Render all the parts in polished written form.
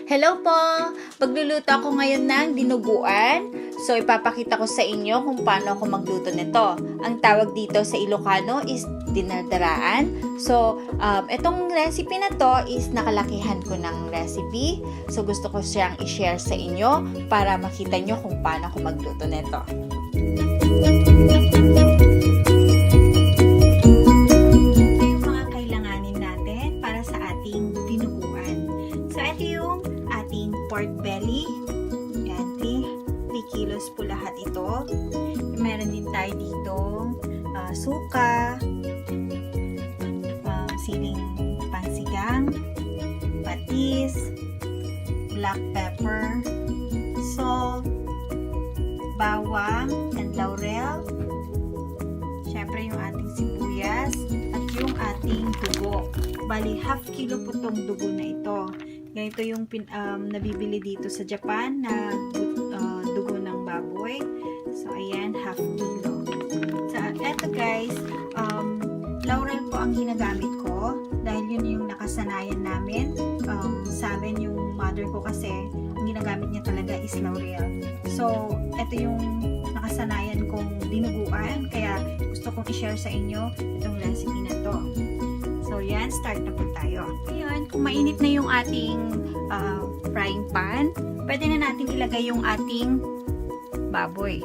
Hello po! Magluluto ako ngayon ng dinuguan. So, ipapakita ko sa inyo kung paano ako magluto nito. Ang tawag dito sa Ilocano is dinardaraan. So, itong recipe na to is nakalakihan ko ng recipe. So, gusto ko siyang i-share sa inyo para makita nyo kung paano ako magluto nito. Pork belly. Yan, 3 kilos po lahat ito. Meron din tayo dito suka, siling pansigang, patis, black pepper, salt, bawang, and laurel. Syempre yung ating sibuyas at yung ating dugo. Bali, half kilo po tong dugo na ito. Ganito yung nabibili dito sa Japan na dugo ng baboy. So, ayan, half kilo. So, eto guys, laurel po ang ginagamit ko dahil yun yung nakasanayan namin. Sa amin, yung mother ko kasi, ang ginagamit niya talaga is laurel. So, eto yung nakasanayan kong dinuguan. Kaya, gusto kong i-share sa inyo itong recipe na to. So, yan. Start na po tayo. Ngayon, kung mainit na yung ating frying pan, pwede na natin ilagay yung ating baboy.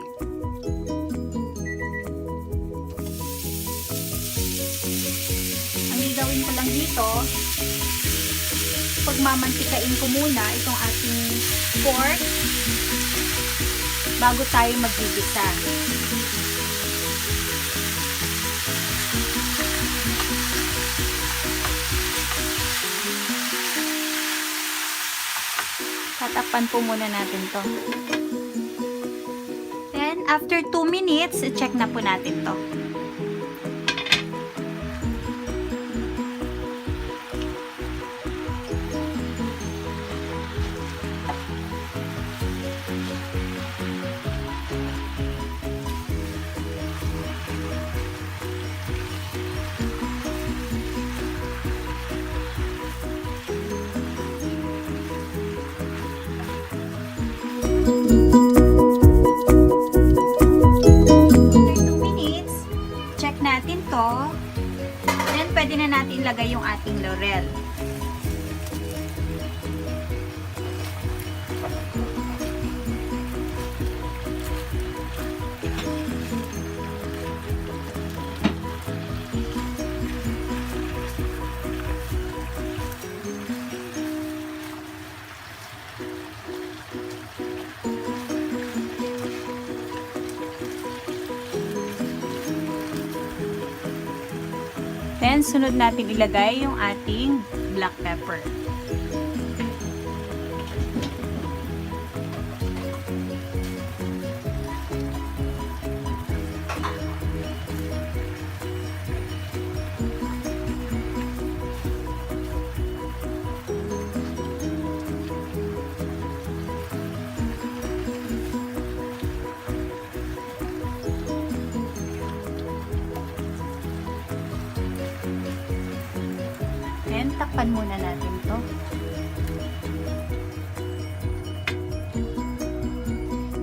Ang gagawin ko lang dito, pagmamantikain ko muna itong ating pork bago tayo maggigisa. Tatapan po muna natin to. Then, after 2 minutes, check na po natin to. Natin to. Then, pwede na natin ilagay yung ating laurel. Then, sunod natin ilagay yung ating black pepper. Takpan muna natin to.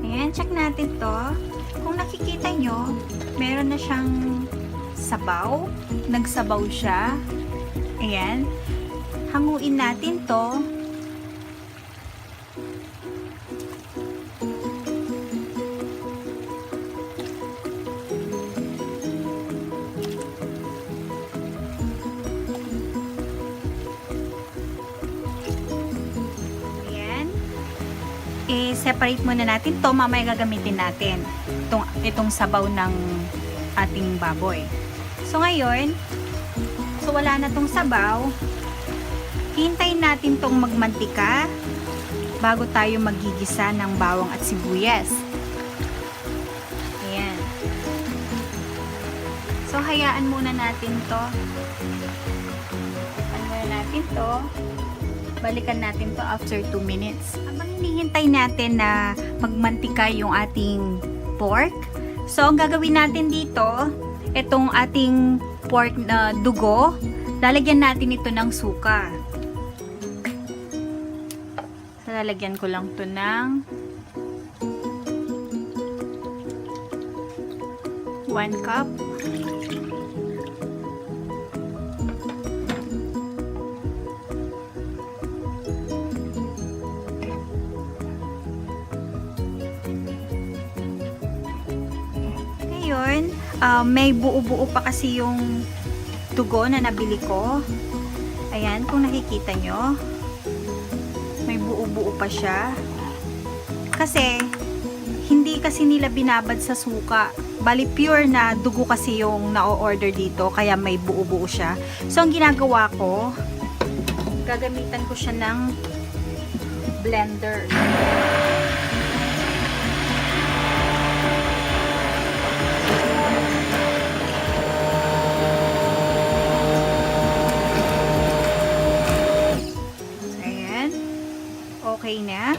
Ayan, check natin to. Kung nakikita nyo, meron na siyang sabaw. Nagsabaw siya. Ayan. Hanguin natin to. I-separate muna natin to, mamaya gagamitin natin itong sabaw ng ating baboy. So ngayon, wala na tong sabaw, hintayin natin tong magmantika bago tayo magigisa ng bawang at sibuyas. Ayan. So hayaan muna natin to. Ano muna natin to? Balikan natin to after 2 minutes. Habang hinihintay natin na magmantika yung ating pork, so ang gagawin natin dito, itong ating pork na dugo, lalagyan natin ito ng suka. Lalagyan ko lang to ng 1 cup. Ngayon, may buo-buo pa kasi yung tugo na nabili ko. Ayan, kung nakikita nyo, may buo-buo pa siya. Kasi, hindi kasi nila binabad sa suka. Bali, pure na dugo kasi yung na-order dito, kaya may buo-buo siya. So, ang ginagawa ko, gagamitan ko siya ng blender. Okay na.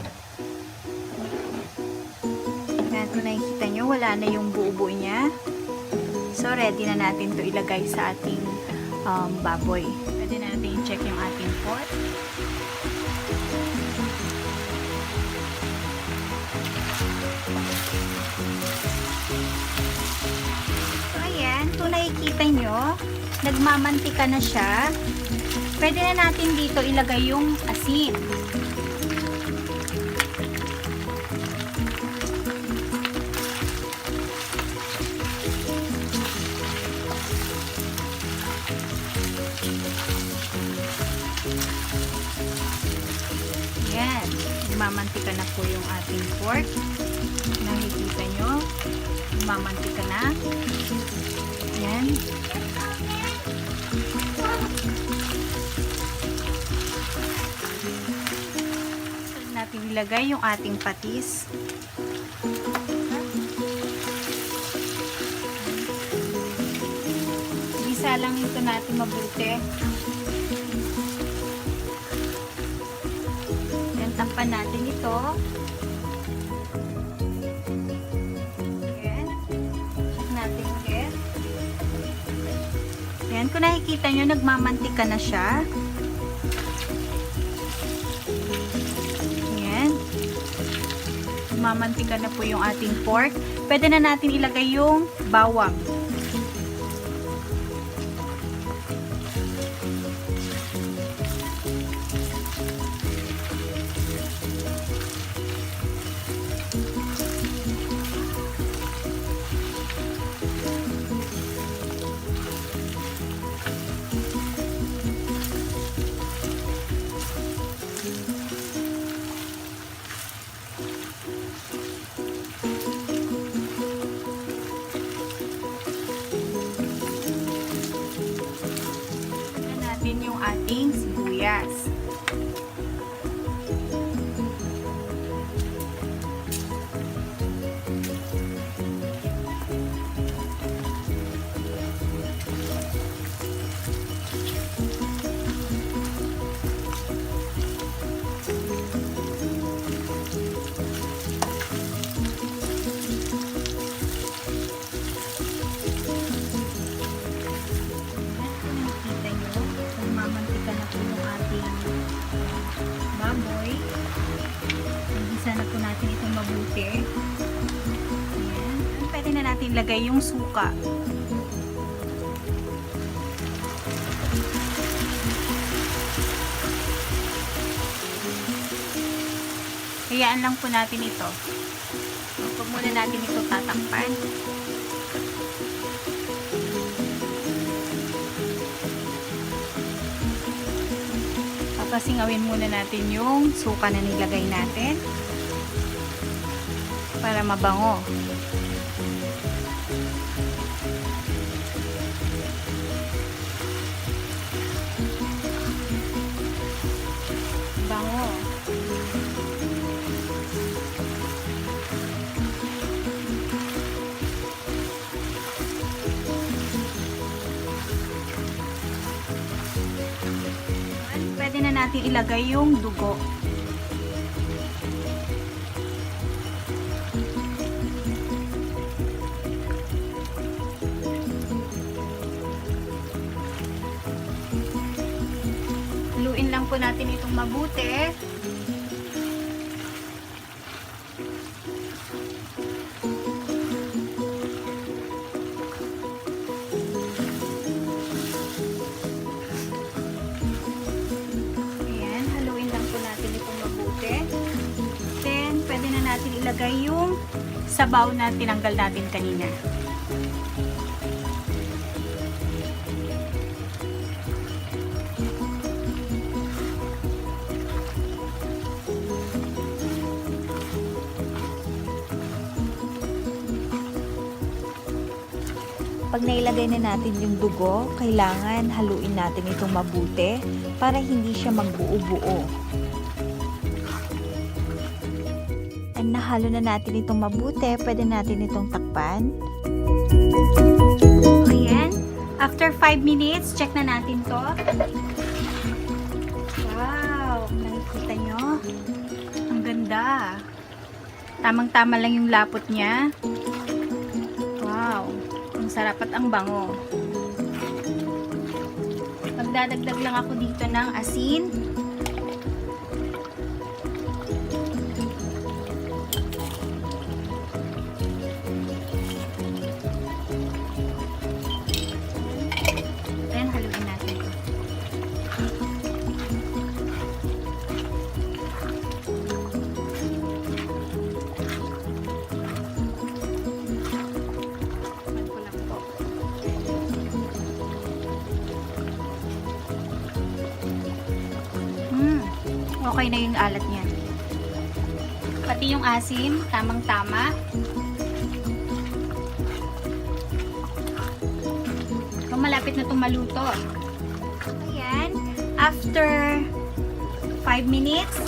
Yan, kung nakikita nyo, wala na yung buo-buo niya. So, ready na natin to ilagay sa ating baboy. Pwede na natin i-check yung ating pot. So, ayan, kung nakikita nyo, nagmamantika na siya. Pwede na natin dito ilagay yung asin. Yan. Mamantika na po yung ating pork. Nakikita nyo. Mamantika na. Yan. Natin ilagay yung ating patis. Isa lang ito natin mabuti. Yan, takpan natin ito. Yan. Check natin ulit. Yan, kung nakikita nyo, nagmamantika na siya. Mamantika na po yung ating pork. Pwede na natin ilagay yung bawang. Yung ating sibuyas. Igisa na po natin itong mabuti. Ayan. Pwede na natin lagay yung suka. Hayaan lang po natin ito. Huwag muna natin ito tatakpan. Papasingawin muna natin yung suka na nilagay natin para mabango. Bango. Pwede na natin ilagay yung dugo. Haluin lang po natin itong mabuti. ilagay yung sabaw na tinanggal natin kanina. Pag nailagay na natin yung dugo, kailangan haluin natin itong mabuti para hindi siya magbuo-buo. And nahalo na natin itong mabuti, pwede natin itong takpan. Ayan. After 5 minutes, check na natin to. Wow! Nakikita nyo? Ang ganda. Tamang-tama lang yung lapot niya. Wow! Ang sarap at ang bango. Magdadagdag lang ako dito ng asin. Then, haluin natin ito. Okay na yung alat niya. Pati yung asim, tamang-tama. So, malapit na itong maluto. Ayan. After 5 minutes,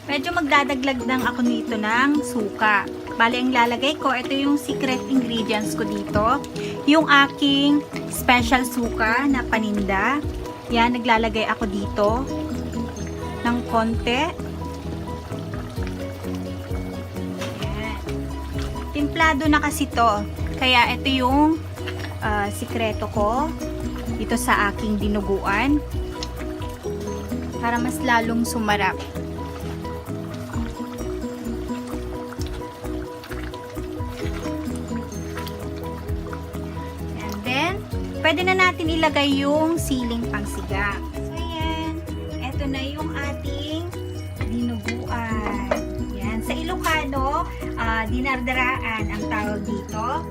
medyo magdadaglag lang ako nito ng suka. Bale, ang lalagay ko, ito yung secret ingredients ko dito. Yung aking special suka na paninda. Yan, naglalagay ako dito ng konti. Yan. Timplado na kasi to. Kaya ito yung sikreto ko dito sa aking dinuguan. Para mas lalong sumarap. Pwede na natin ilagay yung siling pangsigang. So, ayan. Ito na yung ating dinuguan. Yan. Sa Ilocano, dinardaraan ang tawag dito.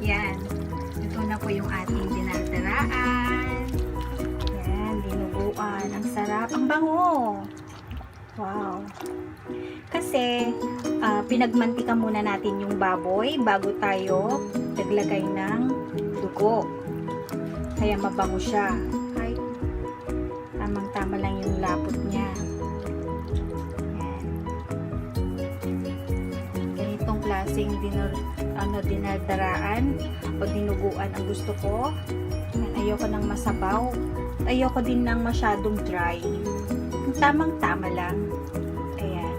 Yan. Ito na po yung ating dinardaraan. Yan. Dinuguan. Ang sarap. Ang bango. Wow. Kasi, pinagmantika muna natin yung baboy bago tayo naglagay ng dugo. Kaya mabango siya. Kahit tamang-tama lang yung lapot niya. Yan. Ganitong klaseng dinardaraan o dinuguan ang gusto ko. Yan, ayoko ng masabaw. Ayoko din ng masyadong dry. Tamang-tama lang. Ayan.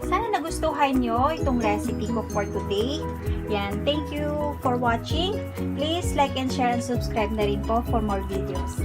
Sana nagustuhan nyo itong recipe ko for today. Yan, thank you for watching. Please like and share and subscribe na rin po for more videos.